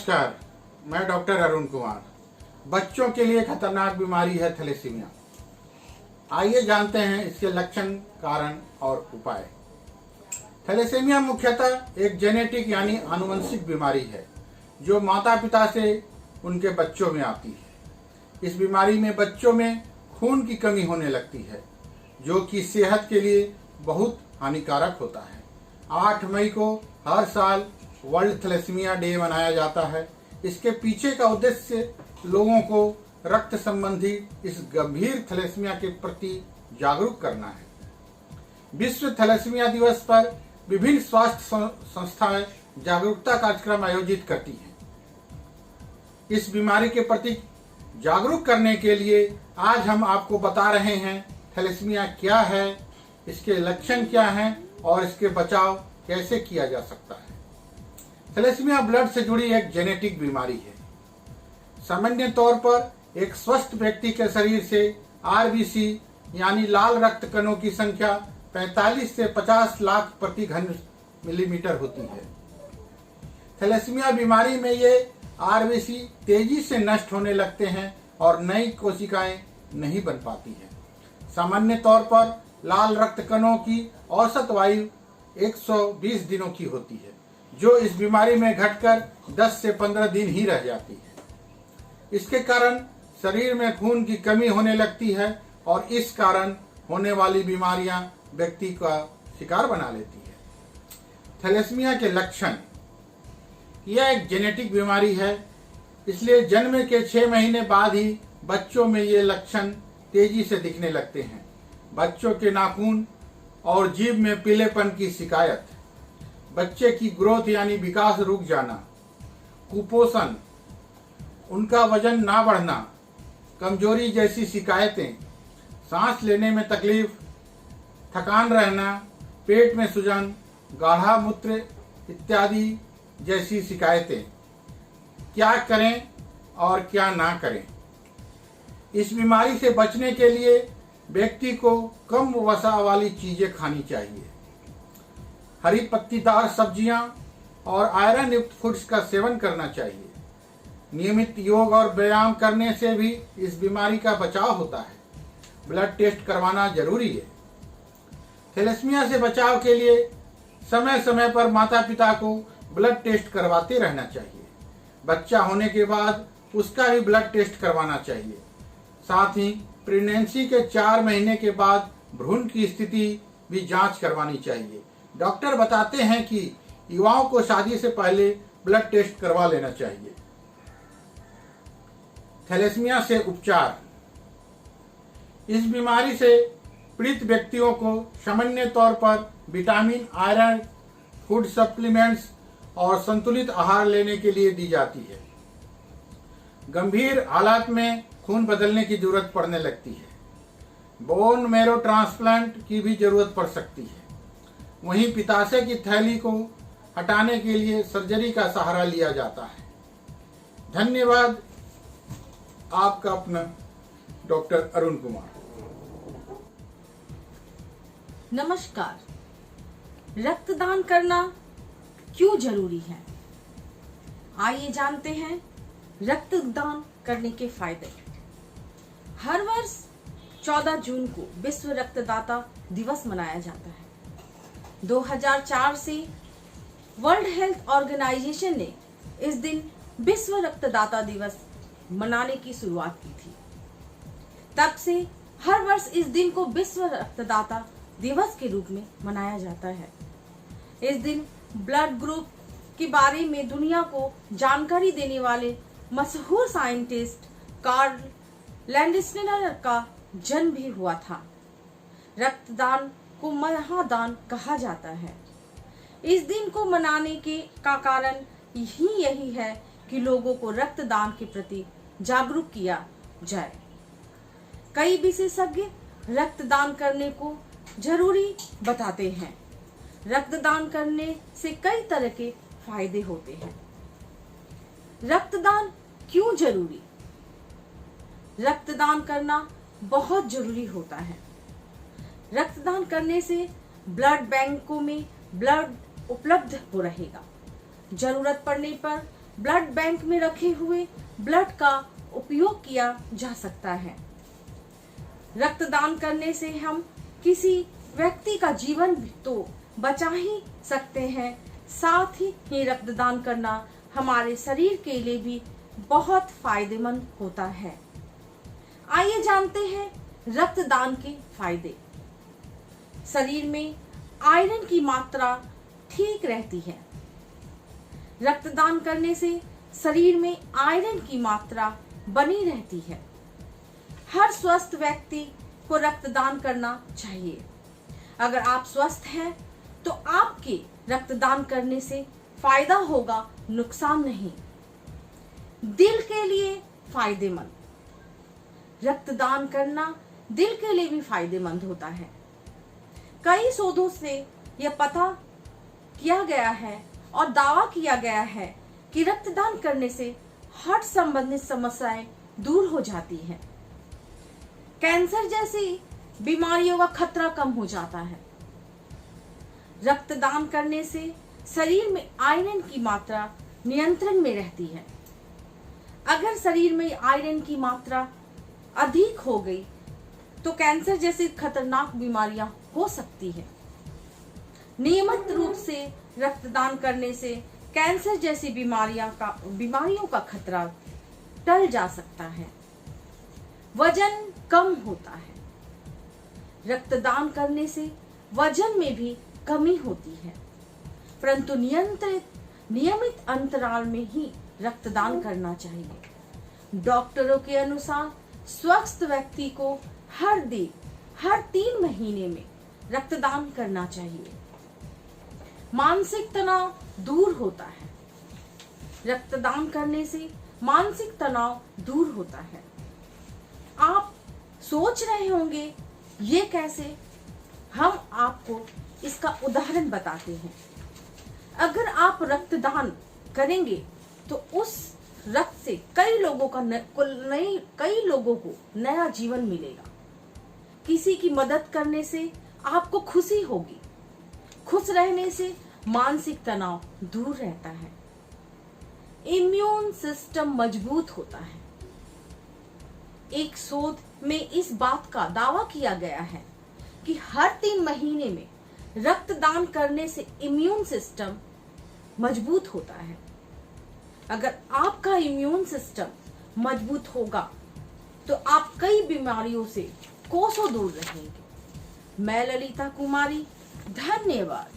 नमस्कार, मैं डॉक्टर अरुण कुमार। बच्चों के लिए खतरनाक बीमारी है थैलेसीमिया। आइए जानते हैं इसके लक्षण, कारण और उपाय। थैलेसीमिया मुख्यतः एक जेनेटिक यानी आनुवंशिक बीमारी है जो माता पिता से उनके बच्चों में आती है। इस बीमारी में बच्चों में खून की कमी होने लगती है जो कि सेहत के लिए बहुत हानिकारक होता है। 8 मई को हर साल वर्ल्ड थैलेसीमिया डे मनाया जाता है। इसके पीछे का उद्देश्य लोगों को रक्त संबंधी इस गंभीर थैलेसीमिया के प्रति जागरूक करना है। विश्व थैलेसीमिया दिवस पर विभिन्न स्वास्थ्य संस्थाएं जागरूकता कार्यक्रम आयोजित करती हैं। इस बीमारी के प्रति जागरूक करने के लिए आज हम आपको बता रहे हैं थैलेसीमिया क्या है, इसके लक्षण क्या हैं और इसके बचाव कैसे किया जा सकता है। थैलेसीमिया ब्लड से जुड़ी एक जेनेटिक बीमारी है। सामान्य तौर पर एक स्वस्थ व्यक्ति के शरीर से आरबीसी यानी लाल रक्त कणों की संख्या 45 से 50 लाख प्रति घन मिलीमीटर होती है। थैलेसीमिया बीमारी में ये आरबीसी तेजी से नष्ट होने लगते हैं और नई कोशिकाएं नहीं बन पाती हैं। सामान्य तौर पर लाल रक्त कणों की औसत आयु 120 दिनों की होती है, जो इस बीमारी में घटकर 10 से 15 दिन ही रह जाती है। इसके कारण शरीर में खून की कमी होने लगती है और इस कारण होने वाली बीमारियां व्यक्ति का शिकार बना लेती है। थैलेसीमिया के लक्षण, यह एक जेनेटिक बीमारी है, इसलिए जन्म के 6 महीने बाद ही बच्चों में ये लक्षण तेजी से दिखने लगते हैं। बच्चों के नाखून और जीभ में पीलेपन की शिकायत, बच्चे की ग्रोथ यानी विकास रुक जाना, कुपोषण, उनका वजन ना बढ़ना, कमजोरी जैसी शिकायतें, सांस लेने में तकलीफ, थकान रहना, पेट में सूजन, गाढ़ा मूत्र इत्यादि जैसी शिकायतें। क्या करें और क्या ना करें। इस बीमारी से बचने के लिए व्यक्ति को कम वसा वाली चीजें खानी चाहिए। हरी पत्तीदार सब्जियां और आयरन युक्त फूड्स का सेवन करना चाहिए। नियमित योग और व्यायाम करने से भी इस बीमारी का बचाव होता है। ब्लड टेस्ट करवाना जरूरी है। थैलेसीमिया से बचाव के लिए समय समय पर माता पिता को ब्लड टेस्ट करवाते रहना चाहिए। बच्चा होने के बाद उसका भी ब्लड टेस्ट करवाना चाहिए। साथ ही प्रेगनेंसी के 4 महीने के बाद भ्रूण की स्थिति भी जांच करवानी चाहिए। डॉक्टर बताते हैं कि युवाओं को शादी से पहले ब्लड टेस्ट करवा लेना चाहिए। थैलेसीमिया से उपचार, इस बीमारी से पीड़ित व्यक्तियों को सामान्य तौर पर विटामिन, आयरन, फूड सप्लीमेंट्स और संतुलित आहार लेने के लिए दी जाती है। गंभीर हालात में खून बदलने की जरूरत पड़ने लगती है। बोन मैरो ट्रांसप्लांट की भी जरूरत पड़ सकती है। वहीं पित्ताशय की थैली को हटाने के लिए सर्जरी का सहारा लिया जाता है। धन्यवाद। आपका अपना डॉक्टर अरुण कुमार। नमस्कार। रक्तदान करना क्यों जरूरी है, आइए जानते हैं रक्तदान करने के फायदे। हर वर्ष 14 जून को विश्व रक्तदाता दिवस मनाया जाता है। 2004 से वर्ल्ड हेल्थ ऑर्गेनाइजेशन ने इस दिन विश्व रक्तदाता दिवस मनाने की शुरुआत की थी। तब से हर वर्ष इस दिन को विश्व रक्तदाता दिवस के रूप में मनाया जाता है। इस दिन ब्लड ग्रुप के बारे में दुनिया को जानकारी देने वाले मशहूर साइंटिस्ट कार्ल लैंडस्टेनर का जन्म भी हुआ था। रक्तदान को महादान कहा जाता है। इस दिन को मनाने का कारण यही है कि लोगों को रक्तदान के प्रति जागरूक किया जाए। कई विशेषज्ञ रक्तदान करने को जरूरी बताते हैं। रक्तदान करने से कई तरह के फायदे होते हैं। रक्तदान क्यों जरूरी? रक्तदान करना बहुत जरूरी होता है। रक्तदान करने से ब्लड बैंकों में ब्लड उपलब्ध हो रहेगा। जरूरत पड़ने पर ब्लड बैंक में रखे हुए ब्लड का उपयोग किया जा सकता है। रक्तदान करने से हम किसी व्यक्ति का जीवन तो बचा ही सकते हैं, साथ ही रक्तदान करना हमारे शरीर के लिए भी बहुत फायदेमंद होता है। आइए जानते हैं रक्तदान के फायदे। शरीर में आयरन की मात्रा ठीक रहती है। रक्तदान करने से शरीर में आयरन की मात्रा बनी रहती है। हर स्वस्थ व्यक्ति को रक्तदान करना चाहिए। अगर आप स्वस्थ हैं तो आपके रक्तदान करने से फायदा होगा, नुकसान नहीं। दिल के लिए फायदेमंद। रक्तदान करना दिल के लिए भी फायदेमंद होता है। कई शोधों से यह पता किया गया है और दावा किया गया है कि रक्तदान करने से हार्ट संबंधित समस्याएं दूर हो जाती हैं। कैंसर जैसी बीमारियों का खतरा कम हो जाता है। रक्तदान करने से शरीर में आयरन की मात्रा नियंत्रण में रहती है। अगर शरीर में आयरन की मात्रा अधिक हो गई तो कैंसर जैसी खतरनाक बीमारियां हो सकती है। नियमित रूप से रक्तदान करने से कैंसर जैसी बीमारियों का खतरा टल जा सकता है। वजन कम होता है। रक्तदान करने से वजन में भी कमी होती है, परंतु नियमित अंतराल में ही रक्तदान करना चाहिए। डॉक्टरों के अनुसार स्वस्थ व्यक्ति को हर 3 महीने में रक्तदान करना चाहिए। मानसिक तनाव दूर होता है। रक्तदान करने से मानसिक तनाव दूर होता है। आप सोच रहे होंगे ये कैसे? हम आपको इसका उदाहरण बताते हैं। अगर आप रक्तदान करेंगे तो उस रक्त से कई लोगों को नया जीवन मिलेगा। किसी की मदद करने से आपको खुशी होगी। खुश रहने से मानसिक तनाव दूर रहता है। इम्यून सिस्टम मजबूत होता है। एक शोध में इस बात का दावा किया गया है कि हर 3 महीने में रक्तदान करने से इम्यून सिस्टम मजबूत होता है। अगर आपका इम्यून सिस्टम मजबूत होगा तो आप कई बीमारियों से कोसों दूर रहेंगे। मैं ललिता कुमारी, धन्यवाद।